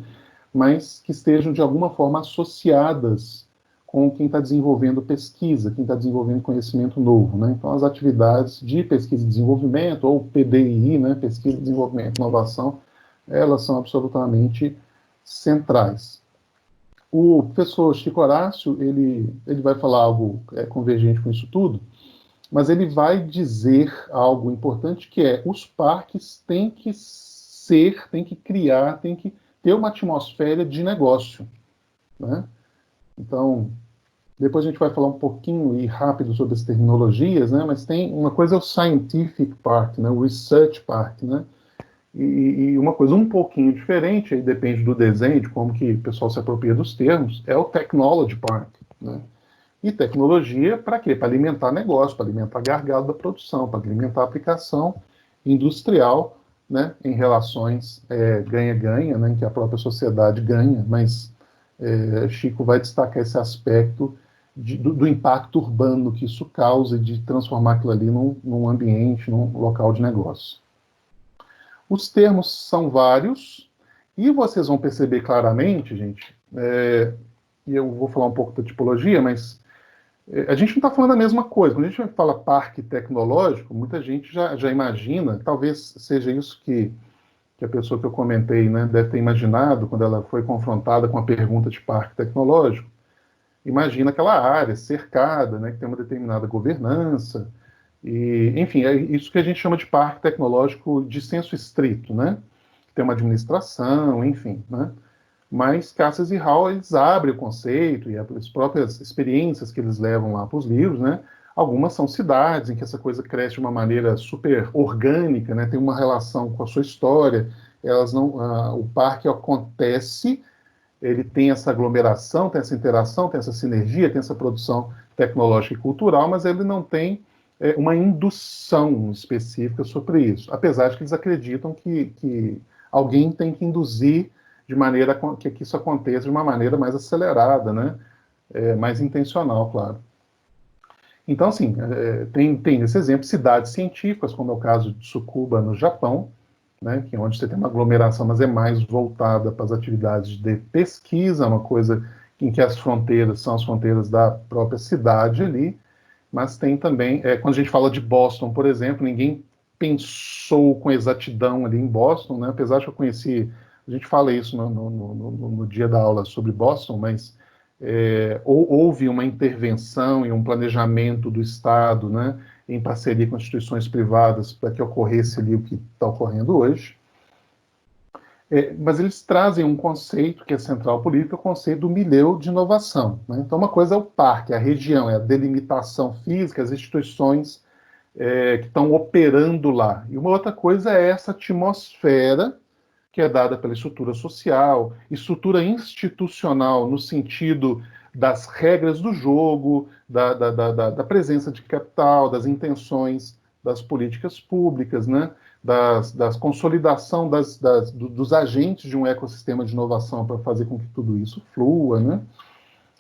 mas que estejam de alguma forma associadas com quem está desenvolvendo pesquisa, quem está desenvolvendo conhecimento novo, né? Então, as atividades de pesquisa e desenvolvimento, ou PDI, né, pesquisa, desenvolvimento e inovação, elas são absolutamente centrais. O professor Chico Horácio, ele vai falar algo convergente com isso tudo, mas ele vai dizer algo importante que é os parques têm que criar, têm que ter uma atmosfera de negócio, né? Então, depois a gente vai falar um pouquinho e rápido sobre as terminologias, né? Mas tem uma coisa é o scientific park, né? O research park, né? E uma coisa um pouquinho diferente, aí depende do desenho, de como que o pessoal se apropria dos termos, é o technology park, né? E tecnologia para quê? Para alimentar negócio, para alimentar gargalo da produção, para alimentar a aplicação industrial, né, em relações ganha-ganha, né, em que a própria sociedade ganha, mas Chico vai destacar esse aspecto do impacto urbano que isso causa e de transformar aquilo ali num ambiente, num local de negócio. Os termos são vários, e vocês vão perceber claramente, gente, e eu vou falar um pouco da tipologia, mas a gente não está falando a mesma coisa. Quando a gente fala parque tecnológico, muita gente já imagina, talvez seja isso que a pessoa que eu comentei, né, deve ter imaginado quando ela foi confrontada com a pergunta de parque tecnológico. Imagina aquela área cercada, né, que tem uma determinada governança, e, enfim, é isso que a gente chama de parque tecnológico de senso estrito, né? Tem uma administração, enfim, né? Mas Cassius e Hall, eles abrem o conceito e as próprias experiências que eles levam lá para os livros, né? Algumas são cidades em que essa coisa cresce de uma maneira super orgânica, né? Tem uma relação com a sua história. Elas não, o parque acontece, ele tem essa aglomeração, tem essa interação, tem essa sinergia, tem essa produção tecnológica e cultural, mas ele não tem uma indução específica sobre isso, apesar de que eles acreditam que alguém tem que induzir de maneira que isso aconteça de uma maneira mais acelerada, né? Mais intencional, claro. Então, assim, tem esse exemplo, cidades científicas, como é o caso de Tsukuba, no Japão, né, que é onde você tem uma aglomeração, mas é mais voltada para as atividades de pesquisa, uma coisa em que as fronteiras são as fronteiras da própria cidade ali, mas tem também, quando a gente fala de Boston, por exemplo, ninguém pensou com exatidão ali em Boston, né, apesar de que eu conheci, a gente fala isso no dia da aula sobre Boston, mas houve uma intervenção e um planejamento do Estado, né, em parceria com instituições privadas para que ocorresse ali o que está ocorrendo hoje. Mas eles trazem um conceito que é central político, o conceito do milhão de inovação, né? Então, uma coisa é o parque, a região, é a delimitação física, as instituições que estão operando lá. E uma outra coisa é essa atmosfera que é dada pela estrutura social, estrutura institucional no sentido das regras do jogo, da presença de capital, das intenções das políticas públicas, né? Das consolidação dos agentes de um ecossistema de inovação para fazer com que tudo isso flua, né?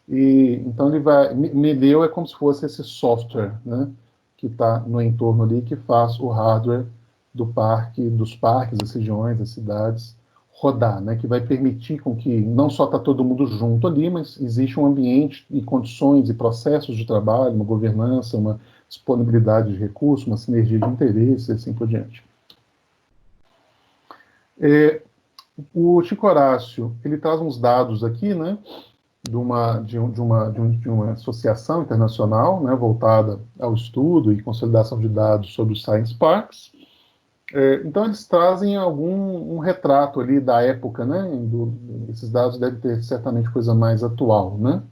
E então ele vai, Medeu é como se fosse esse software, né? Que está no entorno ali que faz o hardware dos parques, das regiões, das cidades rodar, né? Que vai permitir com que não só está todo mundo junto ali, mas existe um ambiente e condições e processos de trabalho, uma governança, uma disponibilidade de recursos, uma sinergia de interesses, e assim por diante. O Chico Horácio, ele traz uns dados aqui, né, de uma associação internacional, né, voltada ao estudo e consolidação de dados sobre os Science Parks. Então, eles trazem um retrato ali da época, né, esses dados devem ter certamente coisa mais atual, né,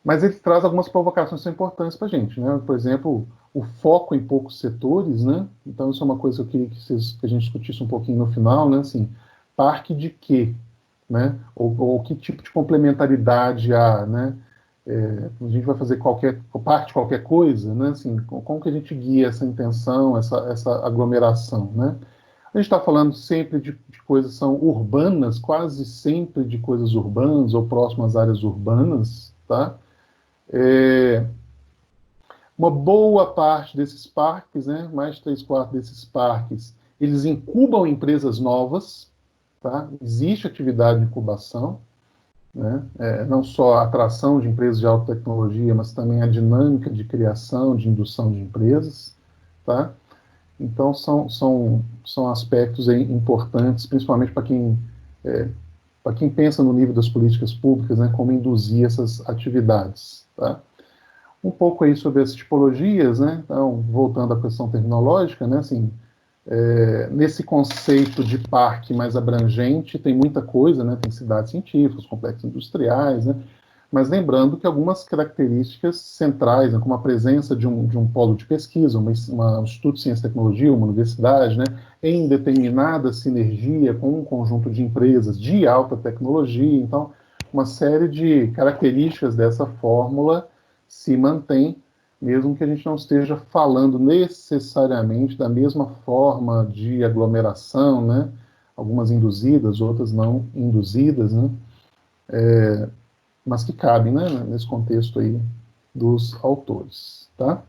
mas ele traz algumas provocações que são importantes para a gente, né, por exemplo, o foco em poucos setores, né, então isso é uma coisa que eu queria que a gente discutisse um pouquinho no final, né, assim, parque de quê, né, ou que tipo de complementaridade há, né, a gente vai fazer parte de qualquer coisa, né, assim, como que a gente guia essa intenção, essa aglomeração, né, a gente está falando sempre de coisas que são urbanas, quase sempre de coisas urbanas ou próximas às áreas urbanas, tá? Uma boa parte desses parques, né, mais de 3/4 desses parques, eles incubam empresas novas, tá? Existe atividade de incubação, né? Não só a atração de empresas de alta tecnologia, mas também a dinâmica de criação, de indução de empresas, tá? Então, são aspectos aí importantes, principalmente para quem para quem pensa no nível das políticas públicas, né, como induzir essas atividades. Tá? Um pouco aí sobre as tipologias, né, então, voltando à questão terminológica, né, assim, nesse conceito de parque mais abrangente, tem muita coisa, né, tem cidades científicas, complexos industriais, né, mas lembrando que algumas características centrais, né, como a presença de um polo de pesquisa, um instituto de ciência e tecnologia, uma universidade, né, em determinada sinergia com um conjunto de empresas de alta tecnologia, então, uma série de características dessa fórmula se mantém, mesmo que a gente não esteja falando necessariamente da mesma forma de aglomeração, né, algumas induzidas, outras não induzidas, né, mas que cabem, né, nesse contexto aí dos autores, tá?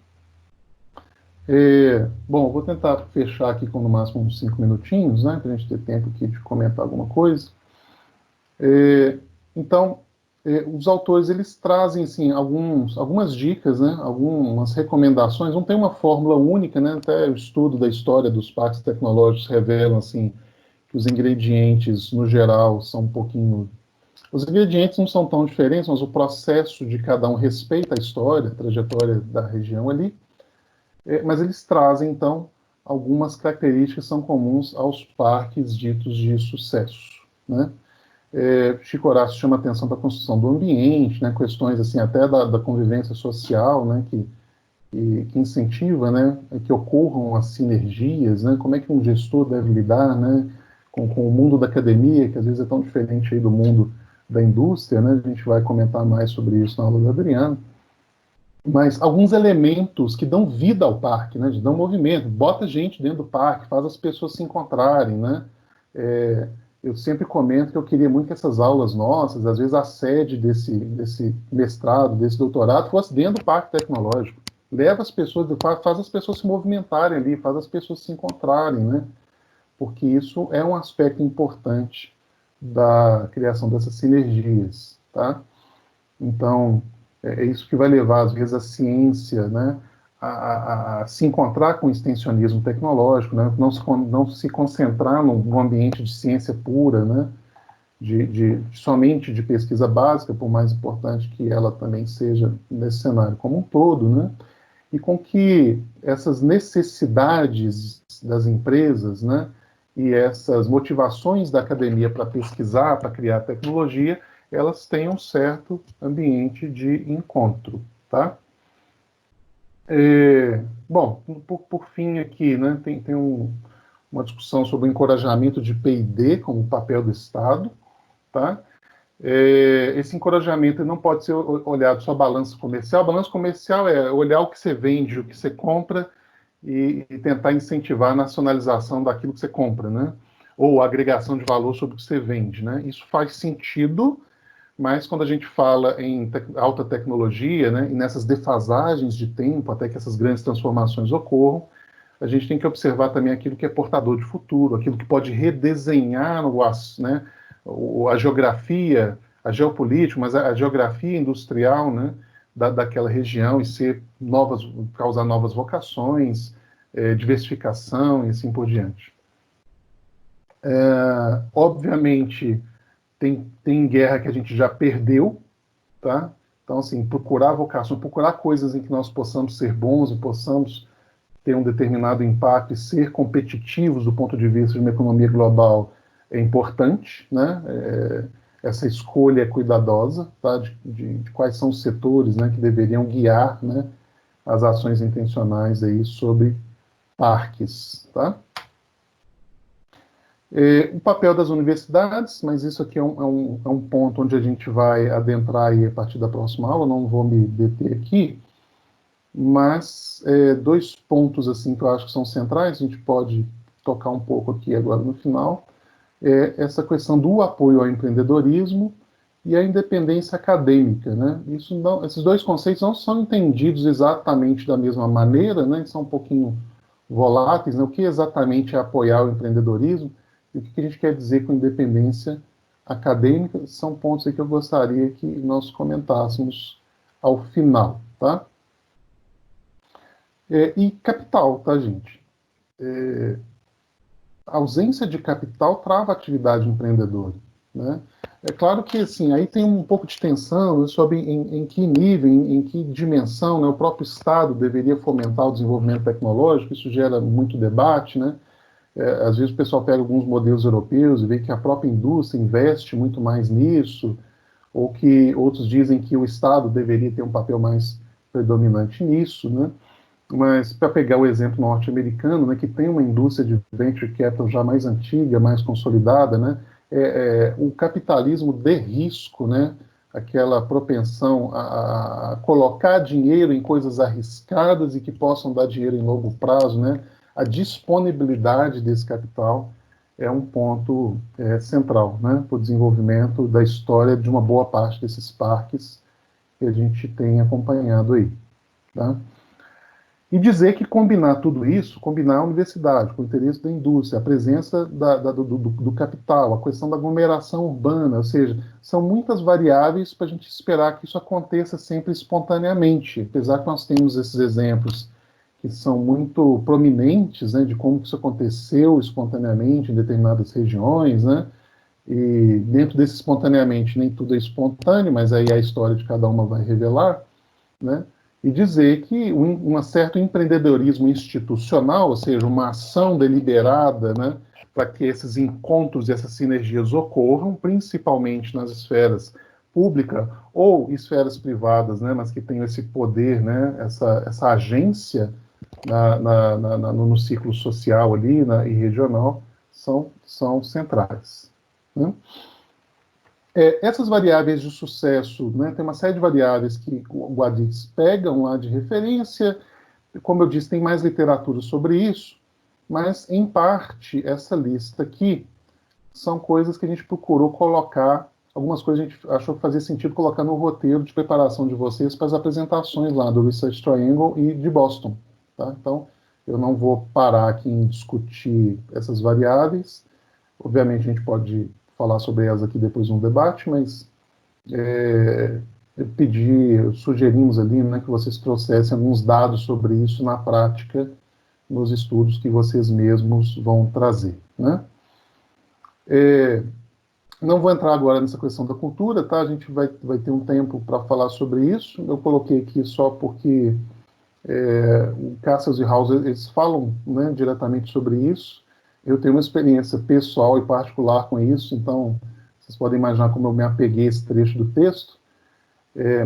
Bom, vou tentar fechar aqui com no máximo uns 5 minutinhos, né, para a gente ter tempo aqui de comentar alguma coisa. Então, os autores, eles trazem, assim, algumas dicas, né, algumas recomendações, não tem uma fórmula única, né, até o estudo da história dos parques tecnológicos revelam, assim, que os ingredientes, no geral, são um pouquinho. Os ingredientes não são tão diferentes, mas o processo de cada um respeita a história, a trajetória da região ali. Mas eles trazem, então, algumas características que são comuns aos parques ditos de sucesso, né? Chico Horácio chama atenção para a construção do ambiente, né? Questões assim até da convivência social, né? Que incentiva, né? Que ocorram as sinergias, né? Como é que um gestor deve lidar, né? Com o mundo da academia, que às vezes é tão diferente aí do mundo da indústria, né? A gente vai comentar mais sobre isso na aula do Adriano. Mas alguns elementos que dão vida ao parque, né? Dão movimento, bota gente dentro do parque, faz as pessoas se encontrarem, né? Eu sempre comento que eu queria muito que essas aulas nossas, às vezes a sede desse mestrado, desse doutorado, fosse dentro do parque tecnológico. Leva as pessoas, faz as pessoas se movimentarem ali, faz as pessoas se encontrarem, né? Porque isso é um aspecto importante da criação dessas sinergias, tá? Então, é isso que vai levar, às vezes, a ciência, né, a se encontrar com o extensionismo tecnológico, né, não se concentrar num ambiente de ciência pura, né, somente de pesquisa básica, por mais importante que ela também seja nesse cenário como um todo, né, e com que essas necessidades das empresas, né, e essas motivações da academia para pesquisar, para criar tecnologia, elas tenham um certo ambiente de encontro, tá? Bom, por fim aqui, né, tem uma discussão sobre o encorajamento de P&D como papel do Estado, tá? Esse encorajamento não pode ser olhado só a balança comercial. A balança comercial é olhar o que você vende, o que você compra e tentar incentivar a nacionalização daquilo que você compra, né? Ou a agregação de valor sobre o que você vende, né? Isso faz sentido, mas quando a gente fala em alta tecnologia, né, e nessas defasagens de tempo até que essas grandes transformações ocorram, a gente tem que observar também aquilo que é portador de futuro, aquilo que pode redesenhar né, a geografia, a geopolítica, mas a geografia industrial, né, daquela região e causar novas vocações, diversificação e assim por diante. Obviamente, tem guerra que a gente já perdeu, tá? Então, assim, procurar vocação, procurar coisas em que nós possamos ser bons e possamos ter um determinado impacto e ser competitivos do ponto de vista de uma economia global é importante, né? Essa escolha é cuidadosa, tá? De quais são os setores, né, que deveriam guiar, né, as ações intencionais aí sobre parques, tá? O papel das universidades, mas isso aqui é um ponto onde a gente vai adentrar aí a partir da próxima aula, não vou me deter aqui, mas dois pontos assim que eu acho que são centrais, a gente pode tocar um pouco aqui agora no final, essa questão do apoio ao empreendedorismo e a independência acadêmica, né? Esses dois conceitos não são entendidos exatamente da mesma maneira, né? São um pouquinho voláteis, né? O que exatamente é apoiar o empreendedorismo e o que a gente quer dizer com independência acadêmica, são pontos aí que eu gostaria que nós comentássemos ao final, tá? E capital, tá, gente? A ausência de capital trava a atividade empreendedora, né? É claro que, assim, aí tem um pouco de tensão sobre em que nível, em que dimensão, né, o próprio Estado deveria fomentar o desenvolvimento tecnológico. Isso gera muito debate, né? Às vezes o pessoal pega alguns modelos europeus e vê que a própria indústria investe muito mais nisso, ou que outros dizem que o Estado deveria ter um papel mais predominante nisso, né? Mas para pegar o exemplo norte-americano, né, que tem uma indústria de venture capital já mais antiga, mais consolidada, né, o capitalismo de risco, né, aquela propensão a colocar dinheiro em coisas arriscadas e que possam dar dinheiro em longo prazo, né, a disponibilidade desse capital é um ponto central, né, para o desenvolvimento da história de uma boa parte desses parques que a gente tem acompanhado aí. Tá? E dizer que combinar tudo isso, combinar a universidade com o interesse da indústria, a presença do capital, a questão da aglomeração urbana, ou seja, são muitas variáveis para a gente esperar que isso aconteça sempre espontaneamente, apesar que nós temos esses exemplos que são muito prominentes, né, de como isso aconteceu espontaneamente em determinadas regiões, né, e dentro desse espontaneamente nem tudo é espontâneo, mas aí a história de cada uma vai revelar, né? E dizer que um certo empreendedorismo institucional, ou seja, uma ação deliberada, né, para que esses encontros e essas sinergias ocorram, principalmente nas esferas pública ou esferas privadas, né, mas que tenham esse poder, né, essa agência no ciclo social ali e regional, são centrais. Né? Essas variáveis de sucesso, né, tem uma série de variáveis que o Guadix pegam lá de referência, como eu disse, tem mais literatura sobre isso, mas, em parte, essa lista aqui são coisas que a gente procurou colocar, algumas coisas a gente achou que fazia sentido colocar no roteiro de preparação de vocês para as apresentações lá do Research Triangle e de Boston. Tá? Então, eu não vou parar aqui em discutir essas variáveis, obviamente a gente pode falar sobre elas aqui depois no debate, mas sugerimos ali, né, que vocês trouxessem alguns dados sobre isso na prática, nos estudos que vocês mesmos vão trazer, né? Não vou entrar agora nessa questão da cultura, tá? A gente vai ter um tempo para falar sobre isso. Eu coloquei aqui só porque o Cassius e House, eles falam, né, diretamente sobre isso. Eu tenho uma experiência pessoal e particular com isso, então vocês podem imaginar como eu me apeguei a esse trecho do texto.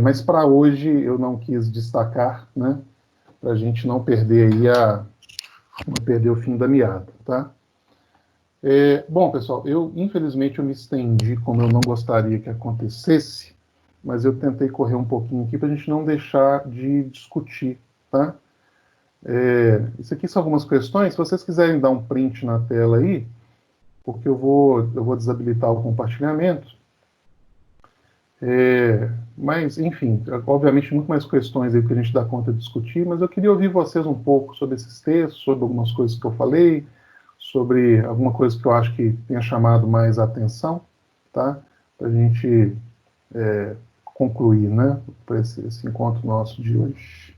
Mas para hoje eu não quis destacar, né, para a gente não perder aí não perder o fim da meada, tá? Bom, pessoal, infelizmente eu me estendi como eu não gostaria que acontecesse, mas eu tentei correr um pouquinho aqui para a gente não deixar de discutir, tá? Isso aqui são algumas questões. Se vocês quiserem dar um print na tela aí, porque eu vou desabilitar o compartilhamento. Mas, enfim, obviamente, muito mais questões aí que a gente dá conta de discutir, mas eu queria ouvir vocês um pouco sobre esses textos, sobre algumas coisas que eu falei, sobre alguma coisa que eu acho que tenha chamado mais a atenção, tá? Para a gente concluir, né, para esse encontro nosso de hoje.